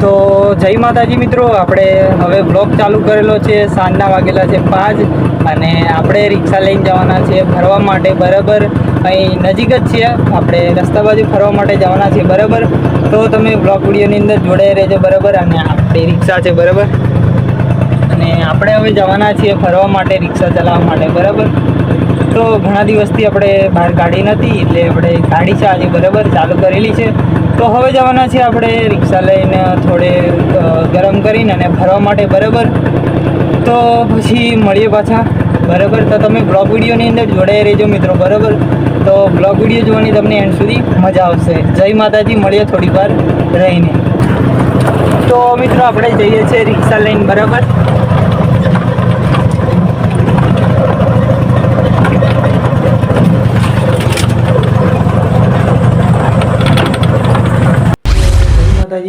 તો જય માતાજી મિત્રો, આપણે હવે બ્લોગ ચાલુ કરેલો છે. સાંજના વાગેલા છે 5 અને આપણે રિક્ષા લઈને જવાના છીએ ફરવા માટે. બરાબર, અહીં નજીક જ છીએ, આપણે રસ્તા બાજુ ફરવા માટે જવાના છીએ. બરાબર, તો તમે બ્લોગ વિડીયોની અંદર જોડાઈ રહેજો. બરાબર, અને આપણી રિક્ષા છે. બરાબર, અને આપણે હવે જવાના છીએ ફરવા માટે, રિક્ષા ચલાવવા માટે. બરાબર, તો ઘણા દિવસથી આપણે બહાર ગાડી નથી, એટલે આપણે ગાડી છે આજે બરાબર ચાલુ કરેલી છે. તો હવે જવાના છીએ આપણે રિક્ષા લઈને થોડે ગરમ કરીને અને ફરવા માટે. બરાબર, તો પછી મળીએ પાછા. બરાબર, તો તમે બ્લોગ વિડીયોની અંદર જોડાઈ રહેજો મિત્રો. બરાબર, તો બ્લોગ વિડીયો જોવાની તમને એન્ડ સુધી મજા આવશે. જય માતાજી, મળીએ થોડી વાર રહીને. તો મિત્રો આપણે જઈએ છીએ રિક્ષા લઈને. બરાબર,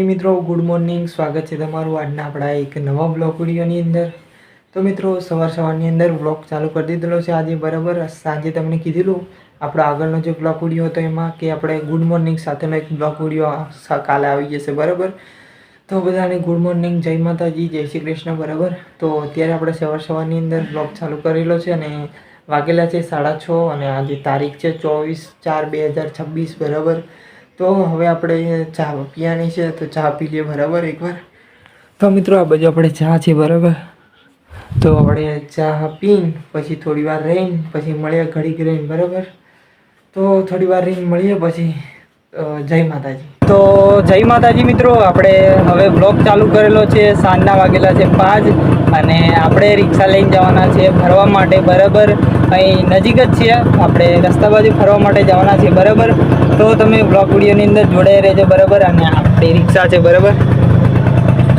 મિત્રો ગુડ મોર્નિંગ, સ્વાગત છે તમારું આજના આપણા એક નવા બ્લોગ વિડીયોની અંદર. તો મિત્રો સવારની અંદર બ્લોગ ચાલુ કરી દીધેલો છે આજે. બરાબર, સાંજે તમને કીધેલું આપણો આગળનો જે બ્લોગ વિડીયો હતો એમાં કે આપણે ગુડ મોર્નિંગ સાથેનો એક બ્લોગ વિડીયો કાલે આવી જશે. બરાબર, તો બધાને ગુડ મોર્નિંગ, જય માતાજી, જય શ્રી કૃષ્ણ. બરાબર, તો અત્યારે આપણે સવારની અંદર બ્લોગ ચાલુ કરેલો છે અને વાગેલા છે 6:30 અને આજે તારીખ છે 24/4/2026. બરાબર, તો હવે આપણે ચા પીવાની છે, તો ચા પી લઈએ. બરાબર, એકવાર. તો મિત્રો આ બાજુ આપણે ચા છે. બરાબર, તો આપણે ચા પીને પછી થોડી વાર રહીને પછી મળીએ ઘડીક રહીને. બરાબર, તો થોડી વાર રહીને મળીએ પછી. જય માતાજી. તો જય માતાજી મિત્રો, આપણે હવે બ્લોગ ચાલુ કરેલો છે. સાંજના વાગેલા છે 5 અને આપણે રિક્ષા લઈને જવાના છીએ ફરવા માટે. બરાબર, અહીં નજીક જ છીએ, આપણે રસ્તા બાજુ ફરવા માટે જવાના છીએ. બરાબર, તો તમે બ્લોગ વિડીયોની અંદર જોડાઈ રહેજો. બરાબર, અને આપણી રિક્ષા છે. બરાબર,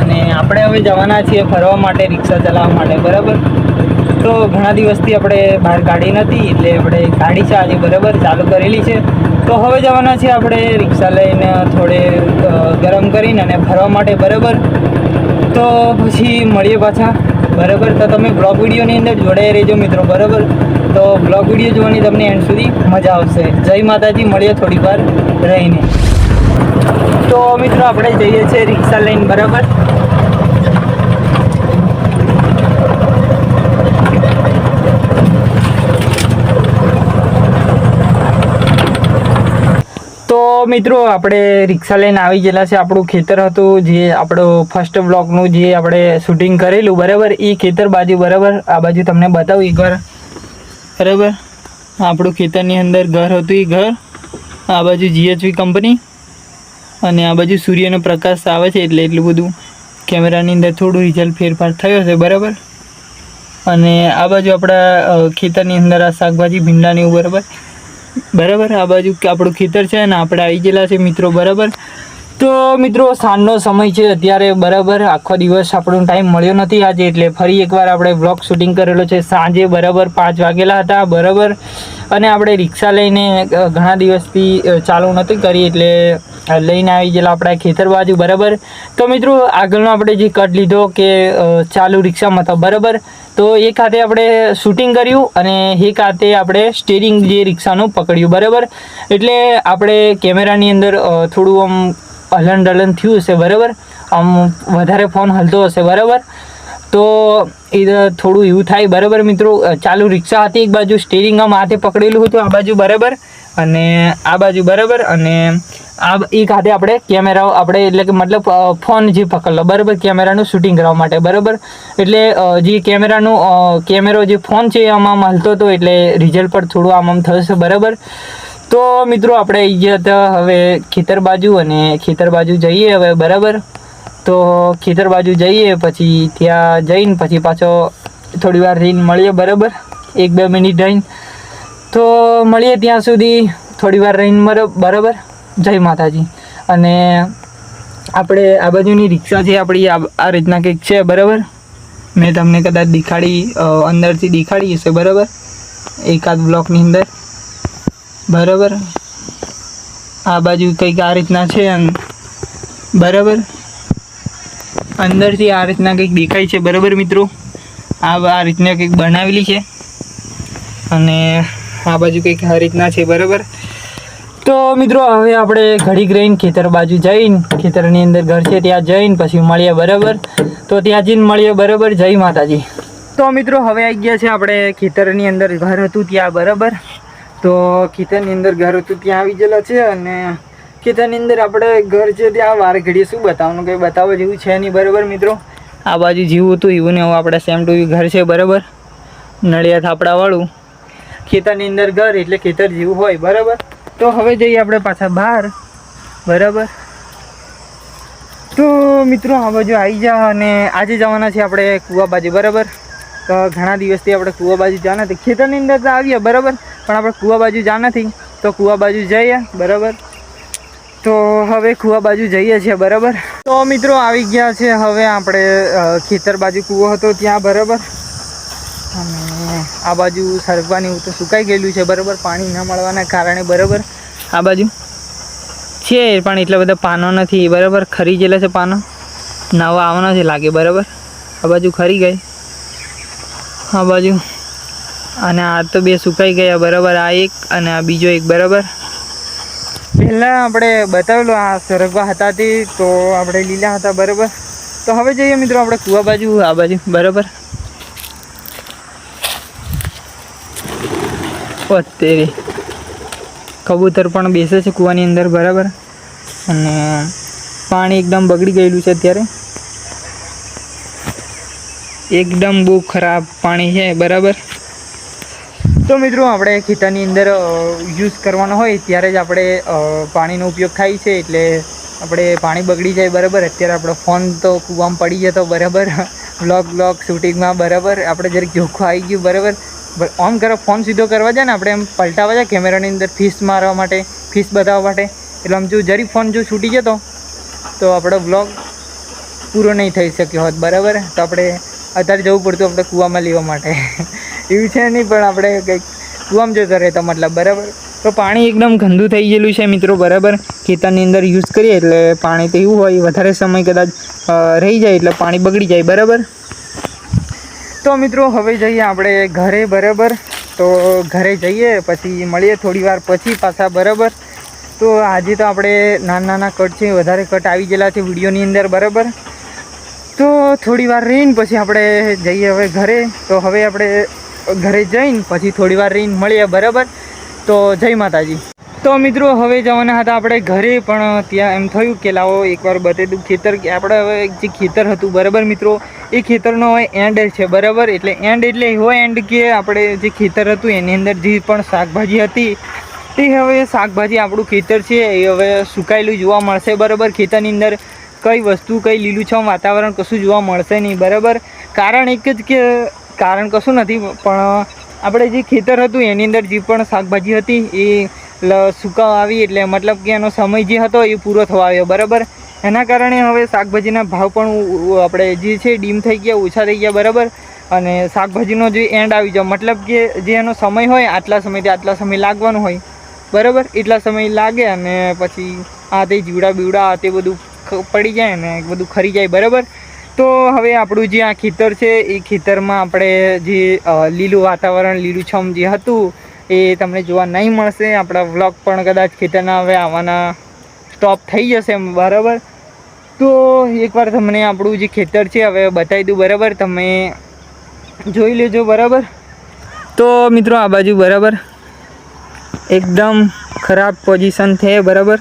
અને આપણે હવે જવાના છીએ ફરવા માટે, રિક્ષા ચલાવવા માટે. બરાબર, તો ઘણા દિવસથી આપણે બહાર ગાડી નથી, એટલે આપણે ગાડી છે આજે બરાબર ચાલુ કરેલી છે. તો હવે જવાના છીએ આપણે રિક્ષા લઈને થોડે ગરમ કરીને અને ફરવા માટે. બરાબર, તો પછી મળીએ પાછા. બરાબર, તો તમે બ્લોગ વિડીયોની અંદર જોડાઈ રહેજો મિત્રો. બરાબર, તો બ્લોગ વિડીયો જોવાની તમને એન્ડ સુધી મજા આવશે. જય માતાજી, મળીએ થોડી વાર રહીને. તો મિત્રો આપણે જઈએ છીએ રિક્ષા લઈને. બરાબર, તો મિત્રો આપણે રિક્ષા લઈને આવી ગયેલા છે. આપણું ખેતર હતું જે આપણો ફર્સ્ટ બ્લોગનું જે આપણે શૂટિંગ કરેલું. બરાબર, એ ખેતર બાજુ. બરાબર, આ બાજુ તમને બતાવું એકવાર. બરાબર, આપણું ખેતરની અંદર ઘર હતું, એ ઘર. આ બાજુ GHV કંપની અને આ બાજુ સૂર્યનો પ્રકાશ આવે છે એટલે એટલું બધું કેમેરાની અંદર થોડું રિઝલ્ટ ફેરફાર થયો છે. બરાબર, અને આ બાજુ આપણા ખેતરની અંદર આ શાકભાજી ભીંડાની એવું. બરાબર, બરાબર, આ બાજુ આપણું ખેતર છે અને આપણે આવી ગયેલા છે મિત્રો. બરાબર, તો મિત્રો સાંજનો સમય છે અત્યારે. બરાબર, આખો દિવસ આપણો ટાઈમ મળ્યો નથી આજે, એટલે ફરી એકવાર આપણે બ્લોગ શૂટિંગ કરેલો છે સાંજે. બરાબર, 5 વાગેલા હતા. બરાબર, અને આપણે રિક્ષા લઈને ઘણા દિવસથી ચાલુ નથી કરી, એટલે લઈને આવી ગયેલા આપણા ખેતર બાજુ. બરાબર, તો મિત્રો આગળનો આપણે જે કટ લીધો કે ચાલુ રિક્ષામાં હતો. બરાબર, તો એક હાથે આપણે શૂટિંગ કર્યું અને એક હાથે આપણે સ્ટીરિંગ જે રિક્ષાનું પકડ્યું. બરાબર, એટલે આપણે કેમેરાની અંદર થોડું આમ હલન ડલન થયું હશે. બરાબર, આમ વધારે ફોન હલતો હશે. બરાબર, તો એ થોડું એવું થાય. બરાબર મિત્રો, ચાલુ રિક્ષા હતી, એક બાજુ સ્ટીરિંગ આમ હાથે પકડેલું હતું આ બાજુ. બરાબર, અને આ બાજુ. બરાબર, અને આ એક હાથે આપણે કેમેરા આપણે એટલે કે મતલબ ફોન જે પકડલો. બરાબર, કેમેરાનું શૂટિંગ કરવા માટે. બરાબર, એટલે જે કેમેરો જે ફોન છે આમ હલતો હતો, એટલે રિઝલ્ટ પર થોડું આમ થશે. બરાબર, તો મિત્રો આપણે આવી ગયા હતા હવે ખેતર બાજુ અને ખેતર બાજુ જઈએ હવે. બરાબર, તો ખેતર બાજુ જઈએ પછી ત્યાં જઈને પછી પાછો થોડી વાર રહીને મળીએ. બરાબર, 1-2 મિનિટ રહીને તો મળીએ. ત્યાં સુધી થોડી વાર રહીને. બરાબર, જય માતાજી. અને આપણે આ બાજુની રિક્ષા છે આપણી આ રીતના કંઈક છે. બરાબર, મેં તમને કદાચ અંદરથી દેખાડી હશે. બરાબર, એકાદ બ્લોકની અંદર. બરાબર, આ બાજુ કંઈક આ રીતના છે. બરાબર, અંદરથી આ રીતના કંઈક દેખાય છે. બરાબર મિત્રો, આ રીતના કંઈક બનાવેલી છે અને આ બાજુ કંઈક આ રીતના છે. બરાબર, તો મિત્રો હવે આપણે ઘડીક રહીને ખેતર બાજુ જઈને, ખેતરની અંદર ઘર છે ત્યાં જઈને પછી મળીએ, બરાબર. તો ત્યાં જઈને મળીએ, બરાબર. જય માતાજી. તો મિત્રો હવે આવી ગયા છે આપણે ખેતરની અંદર ઘર હતું ત્યાં, બરાબર. તો ખેતરની અંદર ઘર હતું ત્યાં આવી ગયેલા છે અને ખેતરની અંદર આપણે ઘર છે ત્યાં વાર ઘડીએ શું બતાવવાનું, કંઈ બતાવવા જેવું છે નહીં, બરાબર મિત્રો. આ બાજુ જેવું હતું એવું ને હવે આપણે સેમ ટુ ઘર છે, બરાબર. નળિયા થાપડાવાળું ખેતરની અંદર ઘર એટલે ખેતર જેવું હોય, બરાબર. તો હવે જઈએ આપણે પાછા બહાર, બરાબર. તો મિત્રો આ બાજુ આવી જા અને આજે જવાના છે આપણે કૂવા બાજુ, બરાબર. તો ઘણા દિવસથી આપણે કૂવા બાજુ જવા નથી, ખેતરની અંદર તો આવીએ, બરાબર, પણ આપણે કૂવા બાજુ જવા નથી, તો કૂવા બાજુ જઈએ, બરાબર. તો હવે કૂવા બાજુ જઈએ છીએ, બરાબર. તો મિત્રો આવી ગયા છે હવે આપણે ખેતર બાજુ કૂવો હતો ત્યાં, બરાબર. અને આ બાજુ સરગવાની તો સુકાઈ ગયેલું છે, બરાબર, પાણી ન મળવાના કારણે, બરાબર. આ બાજુ છે પણ એટલા બધા પાનો નથી, બરાબર. ખરી ગયેલા છે પાનો, નવા આવવાના છે લાગે, બરાબર. આ બાજુ ખરી ગઈ, આ બાજુ, અને આ તો બે સુકાઈ ગયા, બરાબર. આ એક અને આ બીજો એક, બરાબર. પહેલાં આપણે બતાવેલું આ સરગવા હતા તે તો આપણે લીલા હતા, બરાબર. તો હવે જઈએ મિત્રો આપણે કૂવા બાજુ, આ બાજુ, બરાબર. તેરી કબૂતર પણ બેસે છે કૂવાની અંદર, બરાબર. અને પાણી એકદમ બગડી ગયેલું છે અત્યારે, એકદમ બહુ ખરાબ પાણી છે, બરાબર. તો મિત્રો આપણે ખેતરની અંદર યુઝ કરવાનો હોય ત્યારે જ આપણે પાણીનો ઉપયોગ થાય છે, એટલે આપણે પાણી બગડી જાય, બરાબર. અત્યારે આપણો ફોન તો કૂવામાં પડી જતો, બરાબર, વ્લોગ શૂટિંગમાં, બરાબર. આપણે જરીક જોખું આવી ગયું, બરાબર. ઓન કરો ફોન સીધો કરવા જાય ને આપણે એમ પલટાવા જાય કેમેરાની અંદર ફિશ મારવા માટે, ફિશ બતાવવા માટે, એટલે આમ જો જરી ફોન જો છૂટી જતો તો આપણો વ્લોગ પૂરો નહીં થઈ શક્યો હોત, બરાબર. તો આપણે અત્યારે જવું પડતું આપણે કૂવામાં લેવા માટે એવું છે નહીં, પણ આપણે કંઈક કૂવામાં જતો રહેતો મતલબ, બરાબર. તો પાણી એકદમ ગંદુ થઈ ગયેલું છે મિત્રો, બરાબર. ખેતરની અંદર યુઝ કરીએ એટલે પાણી તો એવું હોય વધારે સમય કદાચ રહી જાય એટલે પાણી બગડી જાય, બરાબર. તો મિત્રો હવે જઈએ આપણે ઘરે, બરાબર. તો ઘરે જઈએ પછી મળીએ થોડી વાર પછી પાછા, બરાબર. તો આજે તો આપણે નાના કટ છે, વધારે કટ આવી ગયેલા છે વિડીયોની અંદર, બરાબર. તો થોડી વાર રહીને પછી આપણે જઈએ હવે ઘરે. તો હવે આપણે ઘરે જઈને પછી થોડી વાર રહીને મળીએ, બરાબર. તો જય માતાજી. તો મિત્રો હવે જવાના હતા આપણે ઘરે, પણ ત્યાં એમ થયું કે લાવો એકવાર બતાવી દઉં ખેતર, કે આપણે હવે જે ખેતર હતું, બરાબર મિત્રો, એ ખેતરનો હવે એન્ડ છે, બરાબર. એટલે એન્ડ એટલે એવો એન્ડ કે આપણે જે ખેતર હતું એની અંદર જે પણ શાકભાજી હતી તે હવે શાકભાજી આપણું ખેતર છે એ હવે સુકાયેલું જોવા મળશે, બરાબર. ખેતરની અંદર કઈ વસ્તુ, કઈ લીલુંછમ વાતાવરણ કશું જોવા મળશે નહીં, બરાબર. કારણ એક જ કે કારણ કશું નથી, પણ આપણે જે ખેતર હતું એની અંદર જે પણ શાકભાજી હતી એ સુકાવા આવી, એટલે મતલબ કે એનો સમય જે હતો એ પૂરો થવા આવ્યો, બરાબર. એના કારણે હવે શાકભાજીના ભાવ પણ આપણે જે છે ડીમ થઈ ગયા, ઓછા થઈ ગયા, બરાબર. અને શાકભાજીનો જે એન્ડ આવી જાય, મતલબ કે જે એનો સમય હોય આટલા સમયથી આટલા સમય લાગવાનો હોય, બરાબર, એટલા સમય લાગે અને પછી આ તે જીવડા બીવડા તે બધું પડી જાય ને બધું ખરી જાય, બરાબર. તો હવે આપણું જે આ ખેતર છે એ ખેતરમાં આપણે જે લીલું વાતાવરણ, લીલુંછમ જે હતું એ તમને જોવા નહીં મળશે. આપણા વ્લોગ પણ કદાચ ખેતરના હવે આવવાના સ્ટોપ થઈ જશે, બરાબર. તો એકવાર તમને આપણું જે ખેતર છે હવે બતાવી દઉં, બરાબર, તમે જોઈ લેજો, બરાબર. તો મિત્રો આ બાજુ, બરાબર, એકદમ ખરાબ પોઝિશન છે, બરાબર.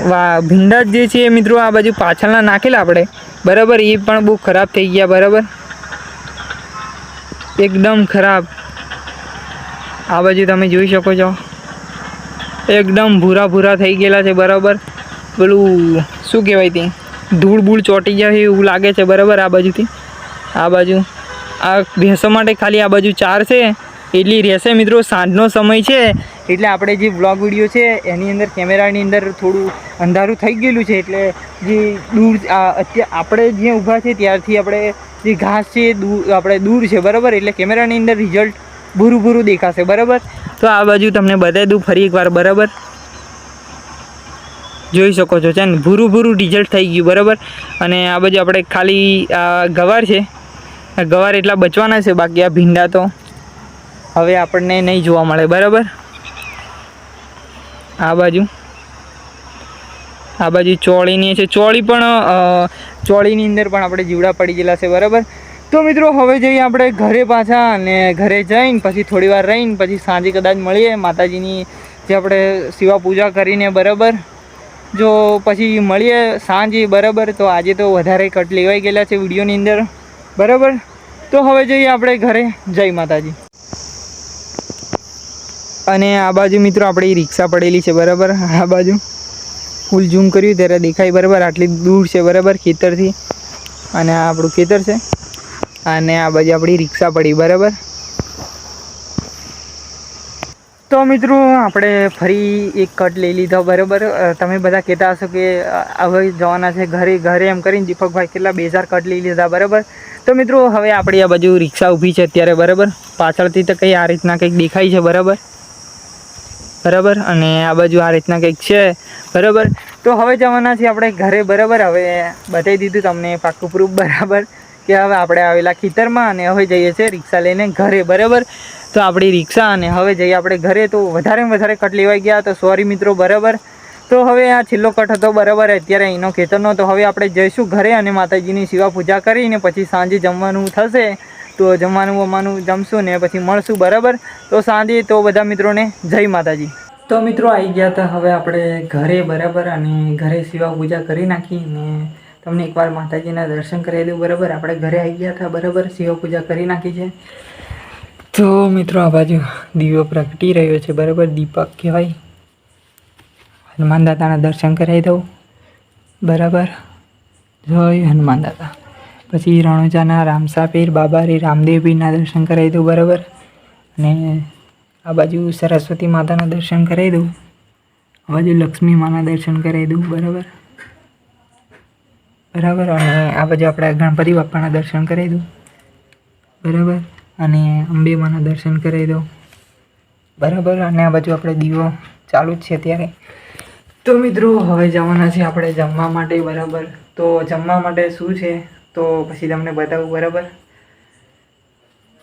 વાહ, ભીંડા જે છે મિત્રો આ બાજુ પાછળના નાખેલા આપણે, બરાબર, એ પણ બહુ ખરાબ થઈ ગયા, બરાબર, એકદમ ખરાબ. આ બાજુ તમે જોઈ શકો છો એકદમ ભૂરા થઈ ગયેલા છે, બરાબર. પેલું શું કહેવાય તે ધૂળ ચોંટી જાય એવું લાગે છે, બરાબર. આ બાજુથી આ બાજુ આ ભેંસો માટે ખાલી આ બાજુ 4 છે એટલી રહેશે મિત્રો. સાંજનો સમય છે એટલે આપણે જે વ્લોગ વિડીયો છે એની અંદર કેમેરાની અંદર થોડું અંધારું થઈ ગયેલું છે, એટલે જે દૂર અત્યારે આપણે જ્યાં ઊભા છે ત્યારથી આપણે જે ઘાસ છે આપણે દૂર છે, બરાબર. એટલે કેમેરાની અંદર રિઝલ્ટ ભૂરું દેખાશે, બરાબર. તો આ બાજુ તમને બતાવી દઉં ફરી એકવાર, બરાબર. જોઈ શકો છો છે ને ભૂરું રિઝલ્ટ થઈ ગયું, બરાબર. અને આ બાજુ આપણે ખાલી ગવાર છે, ગવાર એટલા બચવાના છે, બાકી આ ભીંડા તો હવે આપણને નહીં જોવા મળે, બરાબર. આ બાજુ ચોળીની છે. ચોળીની અંદર પણ આપણે જીવડા પડી ગયેલા છે. બરાબર. તો મિત્રો હવે જઈએ આપણે ઘરે પાછા, અને ઘરે જઈને પછી થોડી વાર રહીને પછી સાંજે કદાચ મળીએ માતાજીની જે આપણે શિવા પૂજા કરીને. બરાબર. જો પછી મળીએ સાંજે. બરાબર. તો આજે તો વધારે કટ લેવાઈ ગયેલા છે વિડીયોની અંદર. બરાબર. તો હવે જઈએ આપણે ઘરે. જય માતાજી. અને આ બાજુ મિત્રો આપણી રિક્ષા પડેલી છે. બરાબર. આ બાજુ ફૂલ ઝૂમ કર્યું ત્યારે દેખાય. બરાબર. આટલી દૂર છે. બરાબર. ખેતરથી, અને આ આપણું ખેતર છે, અને આ બાજુ આપણી રિક્ષા પડી. બરાબર. તો મિત્રો આપણે ફરી એક કટ લઈ લીધો. બરાબર. તમે બધા કહેતા હશો કે હવે જવાના છે ઘરે એમ કરીને દીપકભાઈ કેટલા 2000 કટ લઈ લીધા. બરાબર. તો મિત્રો હવે આપણી આ બાજુ રિક્ષા ઊભી છે અત્યારે. બરાબર. પાછળથી તો કંઈ આ રીતના કંઈક દેખાય છે. બરાબર. અને આ બાજુ આ રીતના કંઈક છે. બરાબર. તો હવે જવાના છીએ આપણે ઘરે. બરાબર. હવે બતાવી દીધું તમને પાક્કું પ્રૂફ. બરાબર. કે હવે આપણે આવેલા ખેતરમાં, અને હવે જઈએ છીએ રિક્ષા લઈને ઘરે. બરાબર. તો આપણી રિક્ષા, અને હવે જઈએ આપણે ઘરે. તો વધારે કટ લેવાઈ ગયા તો સોરી મિત્રો. બરાબર. તો હવે આ છેલ્લો કટ હતો. બરાબર. અત્યારે અહીંનો ખેતરનો. તો હવે આપણે જઈશું ઘરે, અને માતાજીની શિવા પૂજા કરીને પછી સાંજે જમવાનું થશે. તો જમવાનું જમશું ને પછી મળશું. બરાબર. તો સાંજે તો બધા મિત્રોને જય માતાજી. તો મિત્રો આવી ગયા હતા હવે આપણે ઘરે. બરાબર. અને ઘરે શિવા પૂજા કરી નાખી, અને તમને એકવાર માતાજીના દર્શન કરાવી દઉં. બરાબર. આપણે ઘરે આવી ગયા હતા. બરાબર. શિવા પૂજા કરી નાખી છે. તો મિત્રો આ બાજુ દીવો પ્રગટી રહ્યો છે. બરાબર. દીપક કહેવાય. હનુમાન દાદાના દર્શન કરાવી દઉં. બરાબર. જય હનુમાન દાદા. પછી રણોજાના રામસા પીર બાબારી રામદેવ પીરના દર્શન કરાવી દઉં. બરાબર. અને આ બાજુ સરસ્વતી માતાના દર્શન કરાવી દઉં. આ બાજુ લક્ષ્મી માના દર્શન કરાવી દઉં. બરાબર. અને આ બાજુ આપણે ગણપતિ બાપાના દર્શન કરાવી દઉં. બરાબર. અને અંબે માના દર્શન કરાવી દઉં. બરાબર. અને આ બાજુ આપણે દીવો ચાલુ જ છે ત્યારે. તો મિત્રો હવે જવાના છે આપણે જમવા માટે. બરાબર. તો જમવા માટે શું છે તો પછી તમને બતાવું. બરાબર.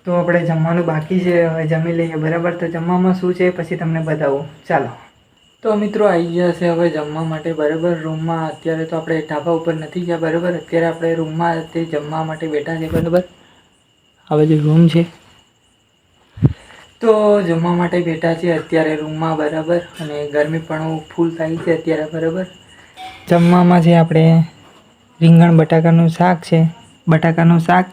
તો આપણે જમવાનું બાકી છે, હવે જમી લઈએ. બરાબર. તો જમવામાં શું છે પછી તમને બતાવું. ચાલો. તો મિત્રો આવી ગયા છે હવે જમવા માટે. બરાબર. રૂમમાં અત્યારે તો આપણે ઢાબા ઉપર નથી ગયા. બરાબર. અત્યારે આપણે રૂમમાં તે જમવા માટે બેઠા છે. બરાબર. આ બાજુ રૂમ છે, તો જમવા માટે બેઠા છે અત્યારે રૂમમાં. બરાબર. અને ગરમી પણ ફૂલ થાય છે અત્યારે. બરાબર. જમવામાં છે આપણે રીંગણ બટાકાનું શાક છે. બટાકાનું શાક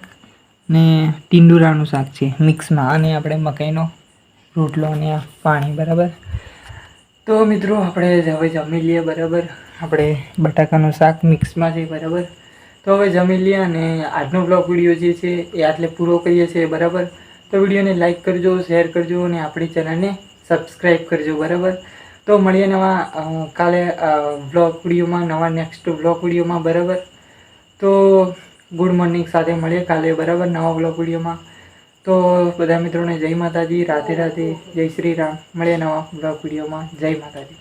ને ટીંડુરાનું શાક છે મિક્સમાં, અને આપણે મકાઈનો રોટલો અને પાણી. બરાબર. તો મિત્રો આપણે હવે જમી લઈએ. બરાબર. આપણે બટાકાનું શાક મિક્સમાં છે. બરાબર. તો હવે જમી લઈએ, અને આજનો બ્લોગ વિડીયો જે છે એ આટલે પૂરો કરીએ છીએ. બરાબર. તો વિડીયોને લાઇક કરજો, શેર કરજો, અને આપણી ચેનલને સબસ્ક્રાઈબ કરજો. બરાબર. તો મળીએ નવા કાલે બ્લોગ વિડીયોમાં, નવા નેક્સ્ટ બ્લોગ વિડીયોમાં. બરાબર. તો ગુડ મોર્નિંગ સાથે મળીએ કાલે. બરાબર. નવા બ્લોગ વિડીયોમાં. તો બધા મિત્રોને જય માતાજી. રાધે રાધે. જય શ્રી રામ. મળીએ નવા બ્લોગ વિડીયોમાં. જય માતાજી.